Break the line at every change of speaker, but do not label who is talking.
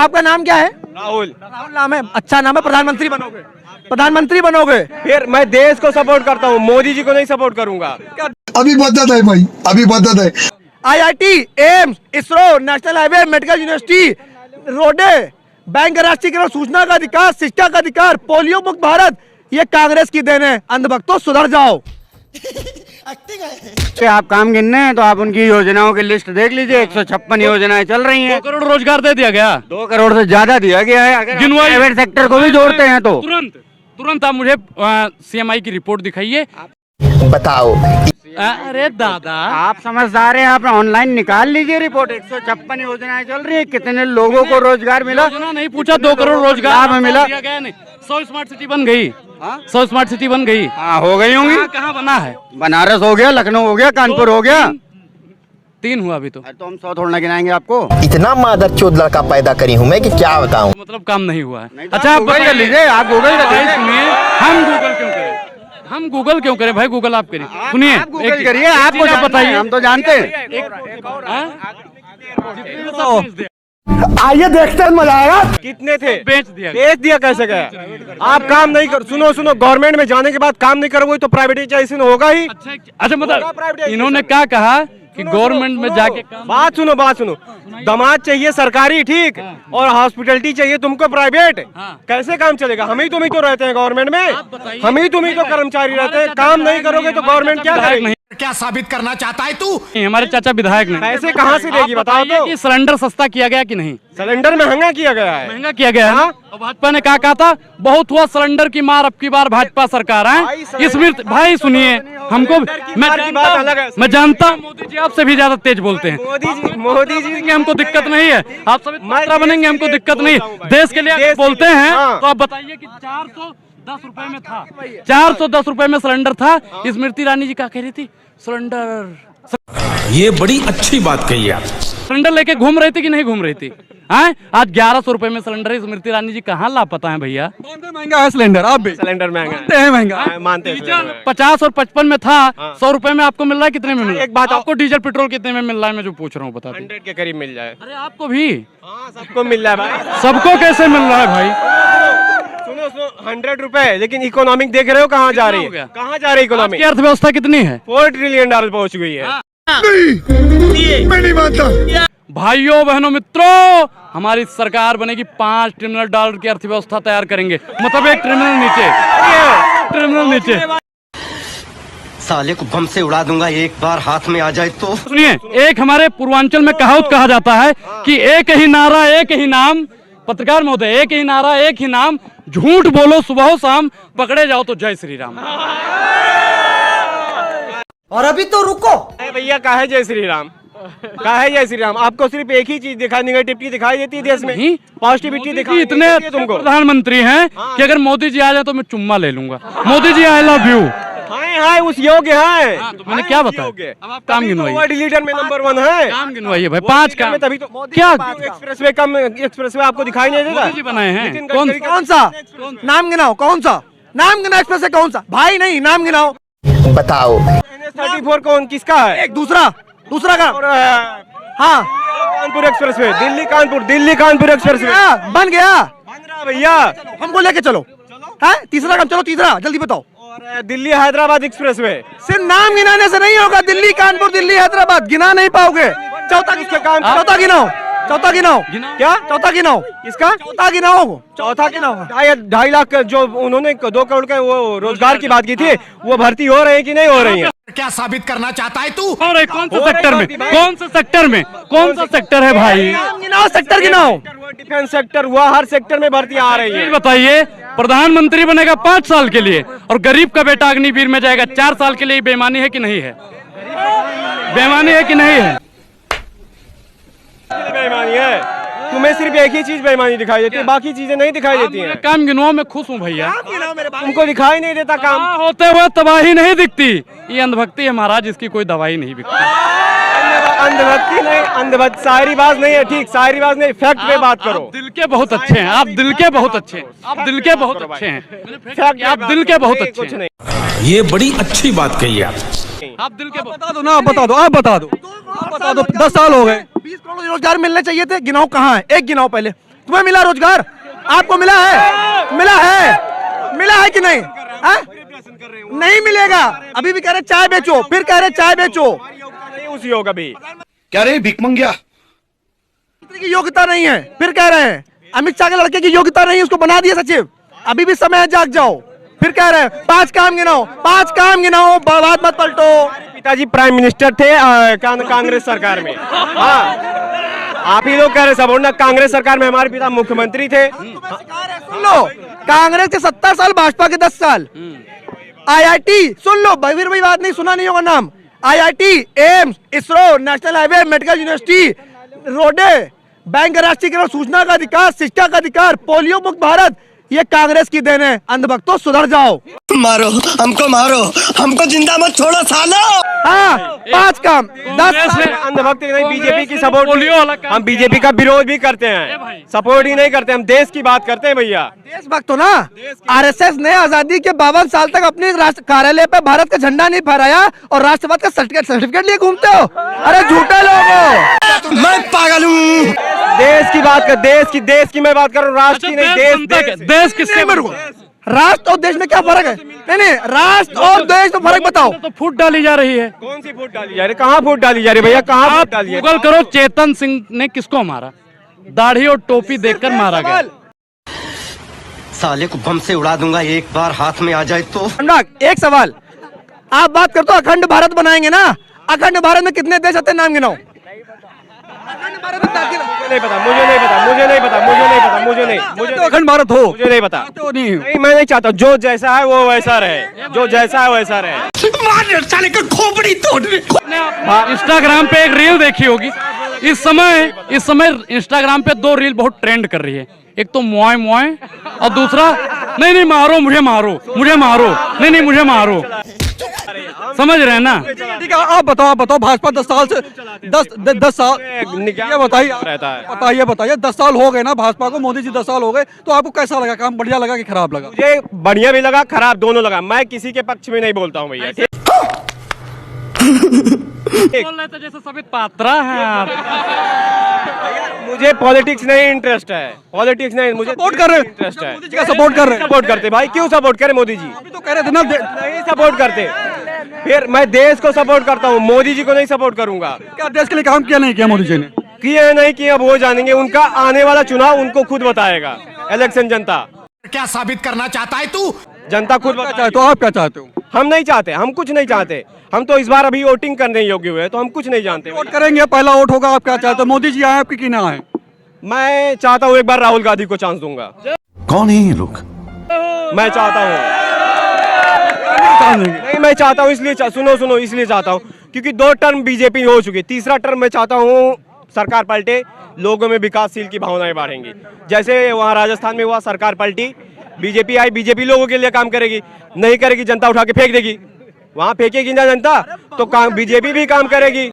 आपका नाम क्या है?
राहुल।
राहुल नाम है, अच्छा नाम है। प्रधानमंत्री बनोगे? प्रधानमंत्री बनोगे?
फिर मैं देश को सपोर्ट करता हूँ, मोदी जी को नहीं सपोर्ट करूंगा।
अभी बदत है भाई, अभी बदत है।
IIT, AIIMS, ISRO, national highway, medical university, रोडे, बैंक, राष्ट्रीयकरण, सूचना का अधिकार, शिक्षा का अधिकार, पोलियो मुक्त भारत, ये कांग्रेस की देन है। अंधभक्तों सुधर जाओ।
आप काम गिनने हैं तो आप उनकी योजनाओं की लिस्ट देख लीजिए। 156 योजनाएं चल रही हैं।
2 करोड़ रोजगार दे दिया गया।
2 करोड़ से ज्यादा दिया गया है। अगर प्राइवेट सेक्टर को भी जोड़ते हैं तो
तुरंत आप मुझे CMI की रिपोर्ट दिखाइए।
बताओ।
अरे दादा,
आप समझदार हैं, आप ऑनलाइन निकाल लीजिए रिपोर्ट। 156 योजनाएं चल रही है, कितने लोगों को रोजगार मिला?
योजना नहीं पूछा, 2 करोड़ रोजगार
लाभ मिला।
दिया गया नहीं। 100 स्मार्ट सिटी बन गई। 100 स्मार्ट सिटी बन गई।
हाँ, हो गई होंगी।
कहाँ बना है?
बनारस हो गया, लखनऊ हो गया, कानपुर हो गया।
3 हुआ अभी तो
हम 100 थोड़ा गिनाएंगे आपको।
इतना मादरचोद लड़का पैदा करी हूँ मैं कि क्या बताऊँ।
मतलब काम नहीं हुआ है।
अच्छा, आप गूगल कर लीजिए। आप गूगल कर लीजिए।
सुनिए, हम गूगल क्यों करें भाई? गूगल आप करिए। सुनिए,
गूगल करिए, आपको जो बताइए, हम तो जानते हैं।
आइए देखते हैं, मजा आएगा।
कितने थे?
बेच दिया।
बेच दिया कैसे गया? आप काम नहीं कर, सुनो गवर्नमेंट में जाने के बाद काम नहीं करोगे तो प्राइवेटाइजेशन होगा ही।
अच्छा, मतलब इन्होंने क्या कहा कि गवर्नमेंट में जाके
बात सुनो। दामाद चाहिए सरकारी, ठीक, और हॉस्पिटलिटी चाहिए तुमको प्राइवेट। कैसे काम चलेगा? हम ही तुम ही तो रहते हैं गवर्नमेंट में, हम ही तुम ही तो कर्मचारी रहते हैं। काम नहीं करोगे तो गवर्नमेंट क्या करेगी?
क्या साबित करना चाहता है तू?
हमारे चाचा विधायक नहीं।
पैसे कहाँ से देगी बताओ तो?
कि सिलेंडर सस्ता किया गया कि नहीं?
सिलेंडर महंगा किया गया है।
महंगा किया गया है ना? और भाजपा ने क्या कहा था? बहुत हुआ सिलेंडर की मार, अब की बार भाजपा सरकार है। इसमें भाई सुनिए, हमको मैं जानता हूँ मोदी जी आपसे भी ज्यादा तेज बोलते हैं।
मोदी जी
की हमको दिक्कत नहीं है। आप सब मात्रा बनेंगे, हमको दिक्कत नहीं है। देश के लिए बोलते हैं तो आप बताइए कि 410 रुपए में था, 410 रुपए में सिलेंडर था। स्मृति ईरानी जी क्या कह रही थी? सिलेंडर,
ये बड़ी अच्छी बात कही आप।
सिलेंडर लेके घूम रही थी कि नहीं घूम रही थी? हैं? आज 1100 रुपए में सिलेंडर है। स्मृति ईरानी जी कहाँ लापता है भैया?
महंगा है सिलेंडर, आप भी
सिलेंडर महंगा
है, महंगा
मानते हैं।
50 और 55 में था। 100 रुपए में आपको मिल रहा है, कितने में मिल रहा है?
एक बात
आपको डीजल पेट्रोल कितने में मिल रहा है? मैं जो पूछ रहा हूँ बता दो।
100 के करीब मिल जाए।
अरे आपको भी?
हाँ, सबको मिल रहा है भाई।
सबको कैसे मिल रहा है भाई?
सुनो 100 रुपए, लेकिन इकोनॉमिक देख रहे हो कहाँ जा रही है? कहाँ जा रही है इकोनॉमिक?
अर्थव्यवस्था कितनी है?
$4 ट्रिलियन पहुँच गई है।
मैं नहीं मानता।
भाइयों बहनों मित्रों, हमारी सरकार बनेगी, $5 ट्रिलियन की अर्थव्यवस्था तैयार करेंगे। मतलब 1 ट्रिलियन नीचे।
साले को बम से उड़ा दूंगा एक बार हाथ में आ जाए तो।
सुनिए, एक हमारे पूर्वांचल में कहावत कहा जाता है कि एक ही नारा एक ही नाम। पत्रकार महोदय, एक ही नारा एक ही नाम, झूठ बोलो सुबह शाम, पकड़े जाओ तो जय श्री राम।
और अभी तो रुको
भैया, का है जय श्री राम? का है जय श्री राम? आपको सिर्फ एक ही चीज दिखाई, निगेटिविटी दिखाई देती है देश में, पॉजिटिविटी दिखाई
इतने
देती है तुमको।
प्रधानमंत्री हैं कि अगर मोदी जी आ जाए तो मैं चुम्मा ले लूंगा। Modi ji I love you.
हाय उस योग्य है।
तो मैंने क्या बताया? अब आप काम गिनवाइए।
वर्ल्ड लीडर में नंबर 1 है।
काम गिनवाइए भाई, 5 काम।
तभी तो
क्या
एक्सप्रेसवे आपको दिखाई नहीं देता?
मोदी जी बनाए हैं।
कौन सा नाम गिनाओ? कौन सा नाम गिनाओ? एक्सप्रेस से कौन सा? भाई नहीं, नाम गिनाओ।
बताओ।
NH-34 कौन किसका है?
एक दूसरा का। हाँ,
कानपुर एक्सप्रेसवे, दिल्ली कानपुर एक्सप्रेसवे
बन गया।
बन रहा भैया।
हमको लेके चलो। है तीसरा काम, चलो तीसरा जल्दी बताओ।
और दिल्ली हैदराबाद एक्सप्रेसवे।
सिर्फ नाम गिनाने से नहीं होगा। दिल्ली कानपुर, दिल्ली हैदराबाद गिना नहीं पाओगे। चौथा गिनाओ। क्या? चौथा गिनाओ। किसका? चौथा गिनाओ।
2.5 लाख जो उन्होंने 2 करोड़ का वो रोजगार की बात की थी, वो भर्ती हो रही है कि नहीं हो रही है?
क्या साबित करना चाहता है तू?
और कौन सा सेक्टर में? कौन सा सेक्टर है भाई?
गिनाओ, सेक्टर गिनाओ।
डिफेंस सेक्टर हुआ, हर सेक्टर में भर्ती आ रही है।
बताइए, प्रधानमंत्री बनेगा 5 साल के लिए और गरीब का बेटा अग्निवीर में जाएगा 4 साल के लिए। बेईमानी है कि नहीं है? बेईमानी है कि नहीं है?
बेईमानी है। तुम्हें सिर्फ एक ही चीज बेईमानी दिखाई देती है, बाकी चीजें नहीं दिखाई देती हैं।
काम गिनवाओ, मैं खुश हूँ भैया।
तुमको दिखाई नहीं देता काम
होते हुए तबाही नहीं दिखती। ये अंधभक्ति है महाराज, इसकी कोई दवाई नहीं बिकती।
अंधभक्ति नहीं, शायरी बाज नहीं है, ठीक, शायरी बाज नहीं, फैक्ट पे बात करो।
आप दिल के बहुत अच्छे हैं, आप दिल के बहुत अच्छे हैं, आप दिल के बहुत अच्छे हैं, आप दिल के बहुत अच्छे हैं।
ये बड़ी अच्छी बात कही आप।
आप दिल के
बता दो ना, आप बता दो 10 साल हो गए। 20 करोड़ रोजगार मिलने चाहिए थे, गिनाओ कहाँ है? एक गिनाओ पहले, तुम्हें मिला रोजगार? आपको मिला है? मिला है कि नहीं? हाँ? नहीं मिलेगा। अभी भी कह रहे चाय बेचो, फिर कह रहे चाय बेचो।
नहीं उसी होगा भी।
क्या रे भिख मंगिया?
की योग्यता नहीं है, फिर कह रहे हैं अमित शाह के लड़के की योग्यता नहीं है, उसको बना दिया सचिव। अभी भी समय है, जाग जाओ। फिर कह रहे हैं 5 काम गिनाओ, बात मत पलटो।
पिताजी प्राइम मिनिस्टर थे कांग्रेस सरकार में। हाँ, आप ही लोग कह रहे सब, ना कांग्रेस सरकार में हमारे पिता मुख्यमंत्री थे।
सुन लो, कांग्रेस के 70 साल, भाजपा के 10 साल। IIT सुन लो, फिर वही बात नहीं, सुना नहीं होगा नाम। IIT, AIIMS, ISRO, national highway, medical university, रोडे, बैंक राष्ट्रीयकरण, सूचना का अधिकार, शिक्षा का अधिकार, पोलियो मुक्त भारत, ये कांग्रेस की देन है। अंधभक्तों सुधर जाओ।
मारो, हमको जिंदा मत छोड़ो सालो।
हाँ, 5 काम 10
अंधभक्त नहीं, बीजेपी की सपोर्ट। हम बीजेपी का विरोध भी करते हैं, सपोर्ट ही नहीं करते, हम देश की बात करते हैं भैया।
देशभक्त हो ना। RSS ने आजादी के 52 साल तक अपने राष्ट्र कार्यालय पे भारत का झंडा नहीं फहराया और राष्ट्रपति का सर्टिफिकेट लिए घूमते हो। अरे झूठे लोग हो।
मैं पागल हूँ।
देश की बात कर, देश की मैं बात कर रहा हूँ, राष्ट्र की नहीं।
देश किससे?
राष्ट्र और देश में क्या फर्क है? नहीं, राष्ट्र और देश में फर्क बताओ।
तो फूट डाली जा रही है।
कौन सी फूट डाली जा रही? कहाँ फूट डाली जा रही भैया? कहाँ फूट डाली है?
गूगल करो, चेतन सिंह ने किसको मारा? दाढ़ी और टोपी देखकर मारा गया।
साले को बम से उड़ा दूंगा एक बार हाथ में आ जाए तो।
अनुराग, एक सवाल, आप बात करते हो अखंड भारत बनाएंगे ना, अखंड भारत में कितने देश आते हैं, नाम गिनाओ।
मुझे तो अखंड भारत हो, मुझे नहीं पता। नहीं, मैं नहीं चाहता, जो जैसा है वो वैसा रहे, जो जैसा है वैसा रहे।
साले का खोपड़ी तोड़।
इंस्टाग्राम पे एक रील देखी होगी, इस समय इंस्टाग्राम पे 2 रील बहुत ट्रेंड कर रही है। एक तो मोए मोए और दूसरा नहीं मारो मुझे मारो, नहीं मुझे मारो। समझ रहे हैं ना?
ठीक है, आप बताओ भाजपा 10 साल से 10 साल ये बताइए 10 साल हो गए ना भाजपा को, मोदी जी 10 साल हो गए, तो आपको कैसा लगा? काम बढ़िया लगा कि खराब लगा?
मुझे बढ़िया भी लगा, खराब दोनों लगा। मैं किसी के पक्ष में नहीं बोलता हूँ भैया।
बोल रहे थे जैसे सभी पात्रा हैं आप।
मुझे पॉलिटिक्स नहीं इंटरेस्ट है, पॉलिटिक्स नहीं, मुझे
सपोर्ट कर रहे हैं,
इंटरेस्ट है।
मोदी जी का सपोर्ट कर रहे हैं।
सपोर्ट करते भाई, क्यों सपोर्ट करे मोदी जी?
अभी तो कह रहे थे ना
नहीं सपोर्ट करते। फिर मैं देश को सपोर्ट करता हूँ, मोदी जी को नहीं सपोर्ट करूंगा।
क्या देश के लिए काम किया नहीं किया मोदी जी ने?
किया नहीं किया वो जानेंगे, उनका आने वाला चुनाव उनको खुद बताएगा। इलेक्शन जनता
क्या साबित करना चाहता है तू?
जनता खुद बताए।
तो आप क्या चाहते हो?
हम नहीं चाहते, हम कुछ नहीं चाहते। हम तो इस बार अभी वोटिंग करने योग्य हुए, तो हम कुछ नहीं जानते।
वोट करेंगे, पहला वोट होगा। आप क्या चाहते हो, मोदी जी आए आपकी कि ना आए?
मैं चाहता हूँ एक बार राहुल गांधी को चांस दूंगा।
कौन है ये लोग?
मैं चाहता हूँ, नहीं मैं चाहता हूँ, इसलिए सुनो इसलिए चाहता हूँ क्योंकि 2 टर्म बीजेपी हो चुकी, तीसरा टर्म मैं चाहता हूँ सरकार पलटे, लोगों में विकासशील की भावनाएं बढ़ेंगी। जैसे वहाँ राजस्थान में हुआ, सरकार पलटी, बीजेपी आई, बीजेपी लोगों के लिए काम करेगी, नहीं करेगी जनता उठा के फेंक देगी। वहाँ फेंकेगी ना जनता तो बीजेपी भी काम करेगी।